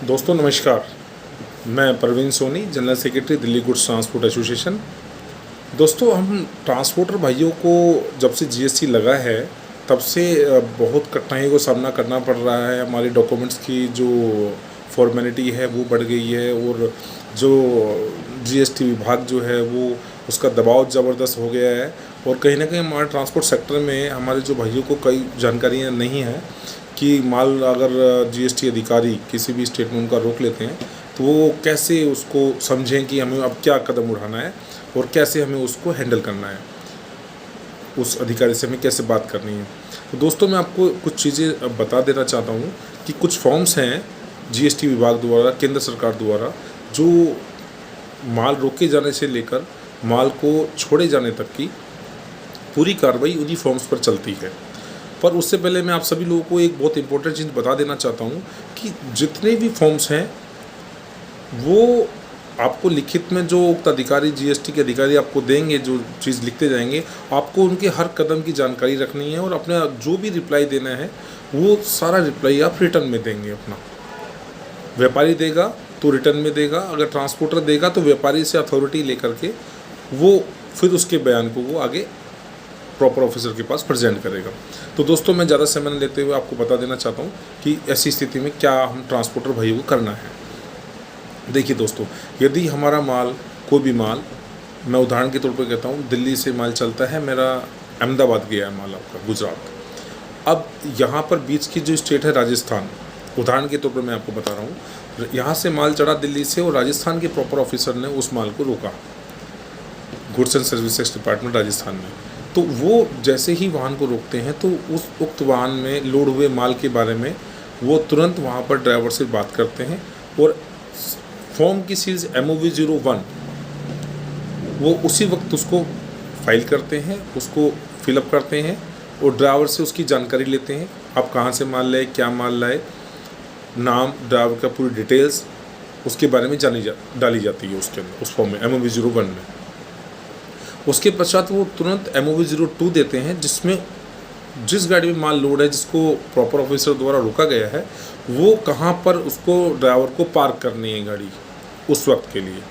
दोस्तों नमस्कार। मैं Praveen Soni, general secretary Delhi goods transport association. दोस्तों, हम ट्रांसपोर्टर भाइयों को जब से जीएसटी लगा है तब से बहुत कठिनाइयों का सामना करना पड़ रहा है। हमारे डॉक्यूमेंट्स की जो फॉर्मेलिटी है वो बढ़ गई है और जो जीएसटी विभाग जो है वो उसका दबाव ज़बरदस्त हो गया है। और कहीं ना कहीं हमारे ट्रांसपोर्ट सेक्टर में हमारे जो भाइयों को कई जानकारियाँ नहीं हैं कि माल अगर जीएसटी अधिकारी किसी भी स्टेट में उनका रोक लेते हैं तो वो कैसे उसको समझें कि हमें अब क्या कदम उठाना है और कैसे हमें उसको हैंडल करना है, उस अधिकारी से हमें कैसे बात करनी है। तो दोस्तों, मैं आपको कुछ चीज़ें बता देना चाहता हूँ कि कुछ फॉर्म्स हैं जीएसटी विभाग द्वारा, केंद्र सरकार द्वारा, जो माल रोके जाने से लेकर माल को छोड़े जाने तक की पूरी कार्रवाई उन्हीं फॉर्म्स पर चलती है। पर उससे पहले मैं आप सभी लोगों को एक बहुत इंपॉर्टेंट चीज़ बता देना चाहता हूँ कि जितने भी फॉर्म्स हैं वो आपको लिखित में जो उक्त अधिकारी, जीएसटी के अधिकारी आपको देंगे, जो चीज़ लिखते जाएंगे, आपको उनके हर कदम की जानकारी रखनी है और अपने जो भी रिप्लाई देना है वो सारा रिप्लाई आप रिटर्न में देंगे। अपना व्यापारी देगा तो रिटर्न में देगा, अगर ट्रांसपोर्टर देगा तो व्यापारी से अथॉरिटी लेकर के वो फिर उसके बयान को वो आगे प्रॉपर ऑफिसर के पास प्रेजेंट करेगा। तो दोस्तों, मैं ज़्यादा समय न लेते हुए आपको बता देना चाहता हूँ कि ऐसी स्थिति में क्या हम ट्रांसपोर्टर भाइयों को करना है। देखिए दोस्तों, यदि हमारा माल, कोई भी माल, मैं उदाहरण के तौर पर कहता हूँ, दिल्ली से माल चलता है, मेरा अहमदाबाद गया है माल आपका, गुजरात। अब यहाँ पर बीच की जो स्टेट है राजस्थान, उदाहरण के तौर पर मैं आपको बता रहा हूँ, यहाँ से माल चढ़ा दिल्ली से और राजस्थान के प्रॉपर ऑफिसर ने उस माल को रोका, goods and services department Rajasthan में। तो वो जैसे ही वाहन को रोकते हैं तो उस उक्त वाहन में लोड हुए माल के बारे में वो तुरंत वहाँ पर ड्राइवर से बात करते हैं और फॉर्म की सीरीज MOV 01 वो उसी वक्त उसको फाइल करते हैं, उसको फिलअप करते हैं और ड्राइवर से उसकी जानकारी लेते हैं। आप कहाँ से माल लाए, क्या माल लाए, नाम, ड्राइवर का पूरी डिटेल्स उसके बारे में डाली जाती है उसके अंदर, उस फॉर्म में MOV 01 में। उसके पश्चात वो तुरंत MOV 02 देते हैं, जिसमें जिस गाड़ी में माल लोड है, जिसको प्रॉपर ऑफिसर द्वारा रोका गया है, वो कहाँ पर उसको ड्राइवर को पार्क करनी है गाड़ी उस वक्त के लिए,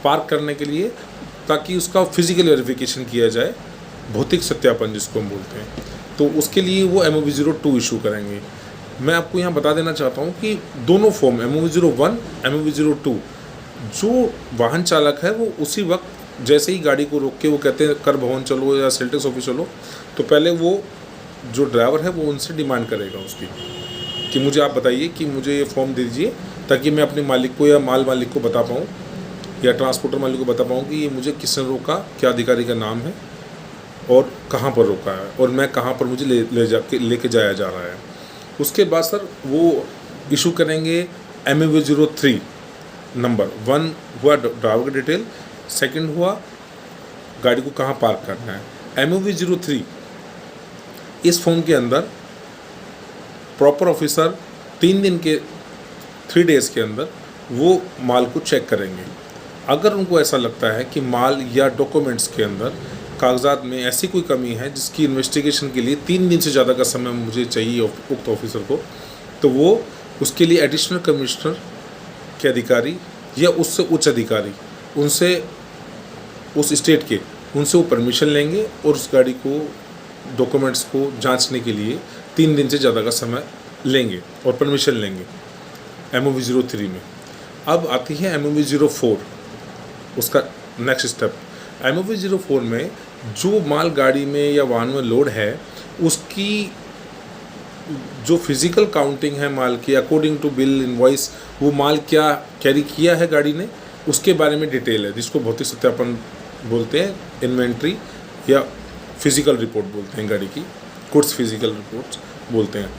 पार्क करने के लिए, ताकि उसका फिजिकल वेरिफिकेशन किया जाए, भौतिक सत्यापन जिसको हम बोलते हैं। तो उसके लिए वो MOV 02 इशू करेंगे। मैं आपको यहाँ बता देना चाहता हूँ कि दोनों फॉर्म MOV 01, MOV 02, जो वाहन चालक है वो उसी वक्त जैसे ही गाड़ी को रोक के वो कहते हैं कर भवन चलो या सेल टैक्स ऑफिस चलो, तो पहले वो जो ड्राइवर है वो उनसे डिमांड करेगा उसकी कि मुझे आप बताइए कि मुझे ये फॉर्म दे दीजिए, ताकि मैं अपने मालिक को या माल मालिक को बता पाऊँ या ट्रांसपोर्टर मालिक को बता पाऊँ कि ये मुझे किसने रोका, क्या अधिकारी का नाम है और कहाँ पर रोका है और मैं कहाँ पर मुझे लेके जाया जा रहा है। उसके बाद सर वो इशू करेंगे MOV 03 नंबर 1 हुआ ड्राइवर का डिटेल, सेकंड हुआ गाड़ी को कहाँ पार्क करना है। MOV 03 इस फॉर्म के अंदर प्रॉपर ऑफिसर 3 डेज़ के अंदर वो माल को चेक करेंगे। अगर उनको ऐसा लगता है कि माल या डॉक्यूमेंट्स के अंदर, कागजात में ऐसी कोई कमी है जिसकी इन्वेस्टिगेशन के लिए 3 दिन से ज़्यादा का समय मुझे चाहिए उक्त ऑफिसर को, तो वो उसके लिए एडिशनल कमिश्नर के अधिकारी या उससे उच्च अधिकारी, उनसे, उस स्टेट के, उनसे वो परमिशन लेंगे और उस गाड़ी को, डॉक्यूमेंट्स को जांचने के लिए 3 दिन से ज़्यादा का समय लेंगे और परमिशन लेंगे MOV 03 में। अब आती है MOV 04, उसका नेक्स्ट स्टेप। MOV 04 में जो माल गाड़ी में या वाहन में लोड है उसकी जो फिज़िकल काउंटिंग है माल की, अकॉर्डिंग टू बिल, इनवॉइस, वो माल क्या कैरी किया है गाड़ी ने, उसके बारे में डिटेल है, जिसको भौतिक सत्यापन बोलते हैं, इन्वेंट्री या फिज़िकल रिपोर्ट बोलते हैं, गाड़ी की गुड्स फिज़िकल रिपोर्ट्स बोलते हैं।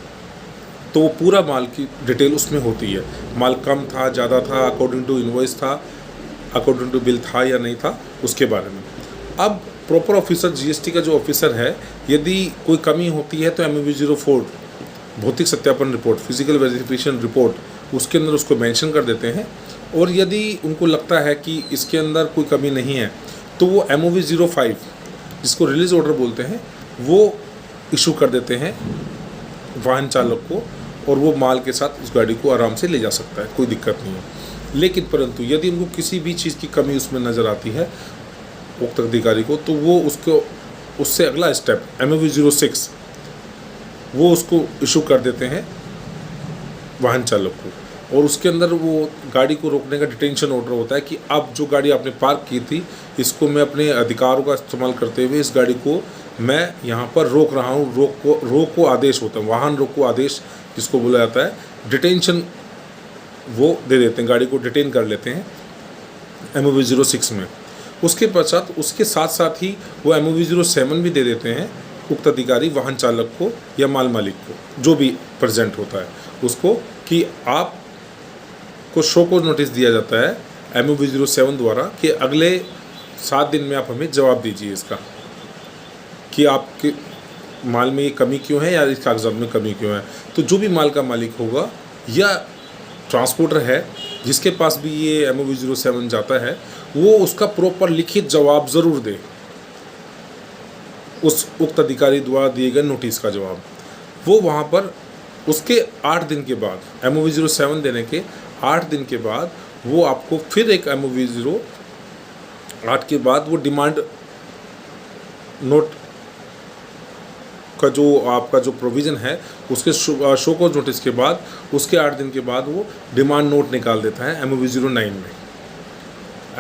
तो वो पूरा माल की डिटेल उसमें होती है, माल कम था, ज़्यादा था, अकॉर्डिंग टू इनवॉइस था, अकॉर्डिंग टू बिल था या नहीं था, उसके बारे में। अब प्रॉपर ऑफिसर, जीएसटी का जो ऑफिसर है, यदि कोई कमी होती है तो MOV 04 भौतिक सत्यापन रिपोर्ट, फिजिकल वेरिफिकेशन रिपोर्ट, उसके अंदर उसको मेंशन कर देते हैं। और यदि उनको लगता है कि इसके अंदर कोई कमी नहीं है तो वो MOV 05 जिसको रिलीज़ ऑर्डर बोलते हैं वो इशू कर देते हैं वाहन चालक को और वो माल के साथ उस गाड़ी को आराम से ले जा सकता है, कोई दिक्कत नहीं है। लेकिन परंतु यदि उनको किसी भी चीज़ की कमी उसमें नज़र आती है उक्त अधिकारी को, तो वो उसको उससे अगला स्टेप MOV 06 वो उसको इशू कर देते हैं वाहन चालक को, और उसके अंदर वो गाड़ी को रोकने का डिटेंशन ऑर्डर होता है कि अब जो गाड़ी आपने पार्क की थी इसको मैं अपने अधिकारों का इस्तेमाल करते हुए इस गाड़ी को मैं यहाँ पर रोक रहा हूँ। रोको आदेश होता है, वाहन रोको आदेश जिसको बोला जाता है, डिटेंशन वो दे देते हैं, गाड़ी को डिटेन कर लेते हैं MOV 06 में। उसके पश्चात उसके साथ साथ ही वो MOV 07 भी दे देते हैं उक्त अधिकारी वाहन चालक को या माल मालिक को, जो भी प्रेजेंट होता है उसको, कि आप को शो को नोटिस दिया जाता है MOV 07 द्वारा कि अगले 7 दिन में आप हमें जवाब दीजिए इसका, कि आपके माल में ये कमी क्यों है या इस कागजात में कमी क्यों है। तो जो भी माल का मालिक होगा या ट्रांसपोर्टर है जिसके पास भी ये MOV 07 जाता है, वो उसका प्रॉपर लिखित जवाब ज़रूर दे, उस उक्त अधिकारी द्वारा दिए गए नोटिस का जवाब। वो वहाँ पर उसके 8 दिन के बाद, MOV 07 देने के 8 दिन के बाद वो आपको फिर एक MOV 08 के बाद वो डिमांड नोट का जो आपका जो प्रोविज़न है उसके शो कॉज नोटिस के बाद उसके 8 दिन के बाद वो डिमांड नोट निकाल देता है MOV 09 में।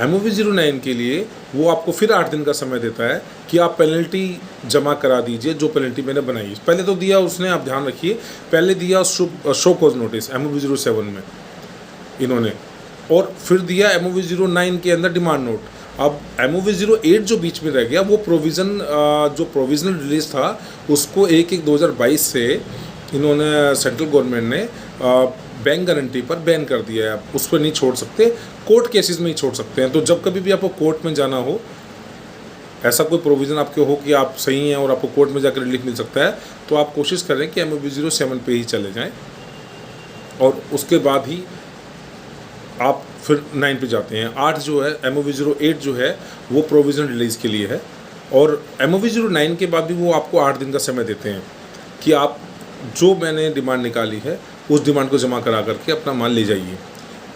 MOV 09 के लिए वो आपको फिर 8 दिन का समय देता है कि आप पेनल्टी जमा करा दीजिए, जो पेनल्टी मैंने बनाई। पहले तो दिया उसने, आप ध्यान रखिए, पहले दिया शो कॉज नोटिस MOV 07 में इन्होंने, और फिर दिया MOV 09 के अंदर डिमांड नोट। अब MOV 08 जो बीच में रह गया वो प्रोविज़न जो प्रोविज़नल रिलीज था उसको 1/1/2022 से इन्होंने सेंट्रल गवर्नमेंट ने बैंक गारंटी पर बैन कर दिया है। आप उस पर नहीं छोड़ सकते, कोर्ट केसेस में ही छोड़ सकते हैं। तो जब कभी भी आपको कोर्ट में जाना हो, ऐसा कोई प्रोविज़न आपके हो कि आप सही हैं और आपको कोर्ट में जाकर रिलीफ मिल सकता है, तो आप कोशिश करें कि MOV 07 पे ही चले जाएं और उसके बाद ही आप फिर 9 पे जाते हैं। 8 जो है MOV 08 जो है वो प्रोविज़नल रिलीज़ के लिए है, और MOV 09 के बाद भी वो आपको 8 दिन का समय देते हैं कि आप जो मैंने डिमांड निकाली है उस डिमांड को जमा करा करके अपना माल ले जाइए।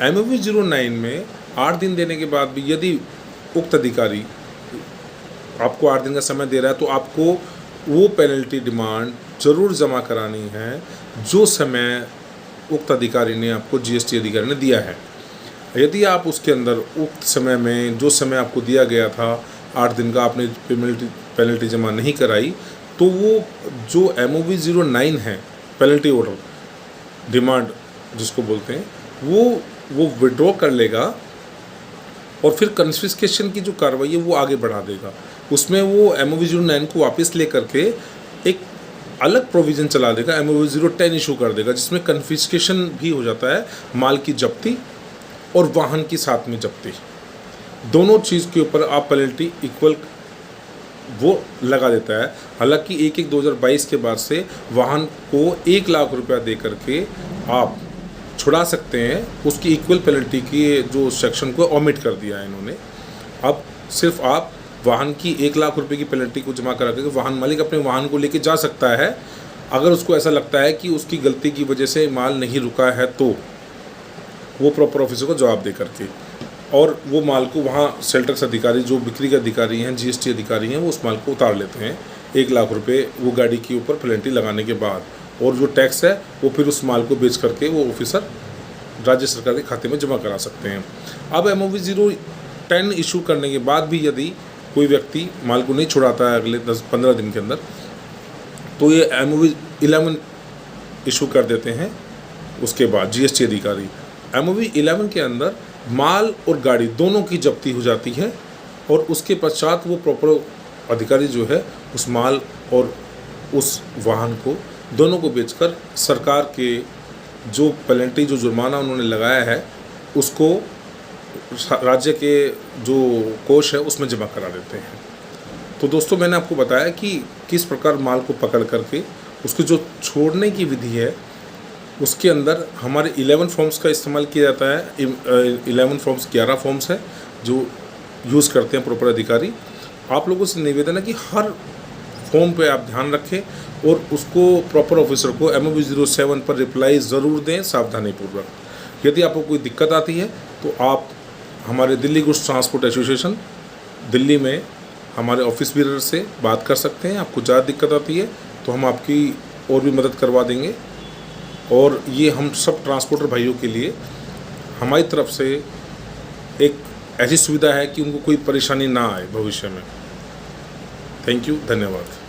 MOV 09 में 8 दिन देने के बाद भी यदि उक्त अधिकारी आपको 8 दिन का समय दे रहा है तो आपको वो पेनल्टी डिमांड ज़रूर जमा करानी है जो समय उक्त अधिकारी ने आपको GST अधिकारी ने दिया है। यदि आप उसके अंदर उक्त समय में जो समय आपको दिया गया था 8 दिन का आपने पेनल्टी जमा नहीं कराई, तो वो जो MOV 09 है पेनल्टी ऑर्डर डिमांड जिसको बोलते हैं वो विड्रॉ कर लेगा और फिर कन्फिस्केशन की जो कार्रवाई है वो आगे बढ़ा देगा। उसमें वो MOV 09 को वापस ले करके एक अलग प्रोविज़न चला देगा, MOV 010 इशू कर देगा, जिसमें कन्फिस्केशन भी हो जाता है, माल की जब्ती और वाहन की साथ में जब्ती, दोनों चीज़ के ऊपर आप पेनल्टी इक्वल वो लगा देता है। हालांकि 1/1/2022 के बाद से वाहन को 1 लाख रुपया दे करके आप छुड़ा सकते हैं, उसकी इक्वल पेनल्टी की जो सेक्शन को ओमिट कर दिया है इन्होंने। अब सिर्फ आप वाहन की 1 लाख रुपए की पेनल्टी को जमा करा करके वाहन मालिक अपने वाहन को लेके जा सकता है, अगर उसको ऐसा लगता है कि उसकी गलती की वजह से माल नहीं रुका है, तो वो प्रॉपर ऑफिसर को जवाब दे करके, और वो माल को वहाँ सेल टैक्स अधिकारी जो बिक्री के अधिकारी हैं, GST अधिकारी हैं, वो उस माल को उतार लेते हैं 1 लाख रुपए वो गाड़ी के ऊपर पेनल्टी लगाने के बाद, और जो टैक्स है वो फिर उस माल को बेच करके वो ऑफिसर राज्य सरकार के खाते में जमा करा सकते हैं। अब MOV 010 इशू करने के बाद भी यदि कोई व्यक्ति माल को नहीं छुड़ाता है अगले 10-15 दिन के अंदर, तो ये MOV 11 इशू कर देते हैं उसके बाद GST अधिकारी। MOV 11 के अंदर माल और गाड़ी दोनों की जब्ती हो जाती है, और उसके पश्चात वो प्रॉपर अधिकारी जो है उस माल और उस वाहन को दोनों को बेचकर सरकार के जो पेनल्टी जो जुर्माना उन्होंने लगाया है उसको राज्य के जो कोष है उसमें जमा करा देते हैं। तो दोस्तों, मैंने आपको बताया कि किस प्रकार माल को पकड़ करके उसकी जो छोड़ने की विधि है उसके अंदर हमारे 11 फॉर्म्स का इस्तेमाल किया जाता है। 11 फॉर्म्स 11 फॉर्म्स है जो यूज़ करते हैं प्रॉपर अधिकारी। आप लोगों से निवेदन है कि फ़ोन पे आप ध्यान रखें और उसको प्रॉपर ऑफिसर को MOB 07 पर रिप्लाई ज़रूर दें सावधानीपूर्वक। यदि आपको कोई दिक्कत आती है तो आप हमारे Delhi goods transport association Delhi में हमारे ऑफिस बीरर से बात कर सकते हैं। आपको ज़्यादा दिक्कत आती है तो हम आपकी और भी मदद करवा देंगे। और ये हम सब ट्रांसपोर्टर भाइयों के लिए हमारी तरफ से एक ऐसी सुविधा है कि उनको कोई परेशानी ना आए भविष्य में। थैंक यू, धन्यवाद।